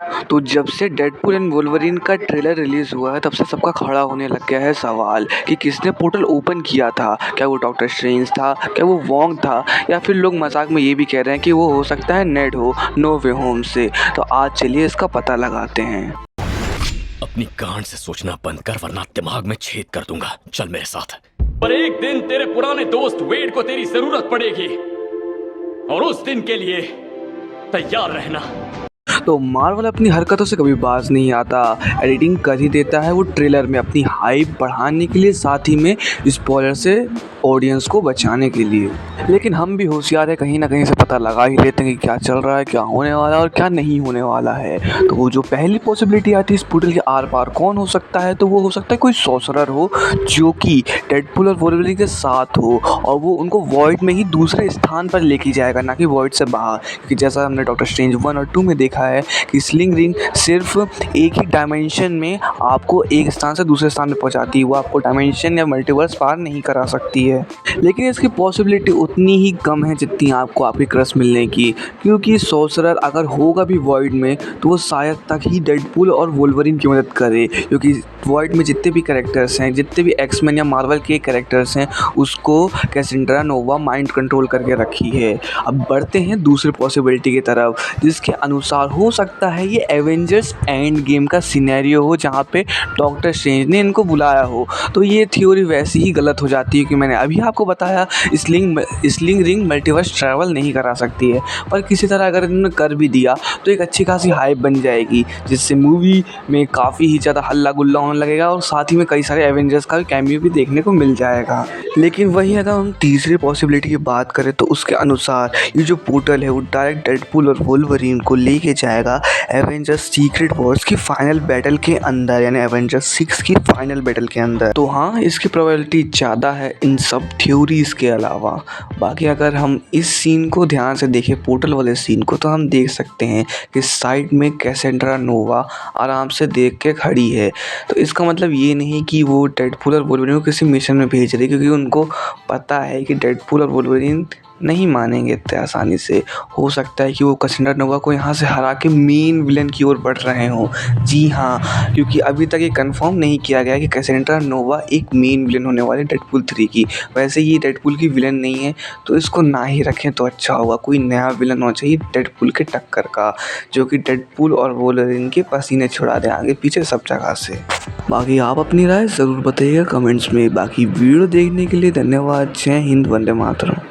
तो जब से डेडपूल एंड वोल्वरिन का ट्रेलर रिलीज हुआ है तब से सबका खड़ा होने लग गया है सवाल कि किसने पोर्टल ओपन किया था। क्या वो डॉक्टर स्ट्रेंज था, क्या वो वोंग था, या फिर लोग मजाक में ये भी कह रहे हैं कि वो हो सकता है नेड हो नो वे होम से। तो आज चलिए इसका पता लगाते हैं। अपनी गांड से सोचना बंद कर वरना दिमाग में छेद कर दूंगा। चल मेरे साथ। पर एक दिन तेरे पुराने दोस्त वेड को तेरी जरूरत पड़ेगी और उस दिन के लिए तैयार रहना। तो मार्वल अपनी हरकतों से कभी बाज नहीं आता, एडिटिंग कर ही देता है वो ट्रेलर में अपनी हाइप बढ़ाने के लिए, साथ ही में स्पॉइलर से ऑडियंस को बचाने के लिए। लेकिन हम भी होशियार है, कहीं ना कहीं से पता लगा ही लेते हैं कि क्या चल रहा है, क्या होने वाला है और क्या नहीं होने वाला है। तो वो जो पहली पॉसिबिलिटी आती है इस पोर्टल के आर पार कौन हो सकता है, तो वो हो सकता है कोई सॉर्सरर हो जो कि डेडपूल और वोल्वरिन के साथ हो और वो उनको वॉइड में ही दूसरे स्थान पर लेके जाएगा, ना कि वॉइड से बाहर। क्योंकि जैसा हमने डॉक्टर स्ट्रेंज 1 और 2 में देखा है कि स्लिंग रिंग सिर्फ एक ही डायमेंशन में आपको एक स्थान से दूसरे स्थान में पहुंचाती है, वो आपको डायमेंशन या मल्टीवर्स पार नहीं करा सकती है। लेकिन इसकी पॉसिबिलिटी उतनी ही कम है जितनी आपको आपकी क्रश मिलने की, क्योंकि सॉर्सरर अगर होगा भी वॉइड में तो वो शायद तक ही डेडपूल और वोल्वरिन की मदद करे, क्योंकि वॉइड में जितने भी कैरेक्टर्स हैं, जितने भी एक्समैन या मार्वल के कैरेक्टर्स हैं, उसको कैसेंड्रा नोवा माइंड कंट्रोल करके रखी है। अब बढ़ते हैं दूसरी पॉसिबिलिटी की तरफ, जिसके अनुसार हो सकता है ये एवेंजर्स एंड गेम का सिनेरियो हो जहाँ पे डॉक्टर स्ट्रेंज ने इनको बुलाया हो। तो ये थ्योरी वैसे ही गलत हो जाती है कि मैंने अभी आपको बताया स्लिंग रिंग मल्टीवर्स ट्रैवल नहीं करा सकती है, पर किसी तरह अगर इन्होंने कर भी दिया तो एक अच्छी खासी हाइप बन जाएगी, जिससे मूवी में काफ़ी ही ज़्यादा हल्ला गुल्ला होने लगेगा और साथ ही में कई सारे एवेंजर्स का कैमियो भी देखने को मिल जाएगा। लेकिन वही अगर हम तीसरी पॉसिबिलिटी की बात करें तो उसके अनुसार ये जो पोर्टल है वो डायरेक्ट डेडपूल और वोल्वरिन को लेके जाएगा एवेंजर्स सीक्रेट वॉर्स की फाइनल बैटल के अंदर, यानी एवेंजर्स 6 की फाइनल बैटल के अंदर। तो हाँ, इसकी प्रोबेबिलिटी ज़्यादा है इन सब थ्योरीज के अलावा। बाकी अगर हम इस सीन को ध्यान से देखें, पोर्टल वाले सीन को, तो हम देख सकते हैं कि साइड में कैसेंड्रा नोवा आराम से देख के खड़ी है। तो इसका मतलब ये नहीं कि वो डेडपूल और वोल्वरिन को किसी मिशन में भेज रही, क्योंकि उनको पता है कि डेडपूल और वोल्वरिन नहीं मानेंगे इतने आसानी से। हो सकता है कि वो कैसेंड्रा नोवा को यहाँ से हरा के मेन विलन की ओर बढ़ रहे हों। जी हाँ, क्योंकि अभी तक ये कंफर्म नहीं किया गया कि कैसेंड्रा नोवा एक मेन विलन होने वाले डेडपूल 3 की। वैसे ये डेडपूल की विलन नहीं है, तो इसको ना ही रखें तो अच्छा होगा। कोई नया विलन होना चाहिए डेडपूल के टक्कर का, जो कि डेडपूल और वोल्वरिन के पसीने छुड़ा दे आगे पीछे सब जगह से। बाकी आप अपनी राय ज़रूर बताइएगा कमेंट्स में। बाकी वीडियो देखने के लिए धन्यवाद। जय हिंद, वंदे मातरम।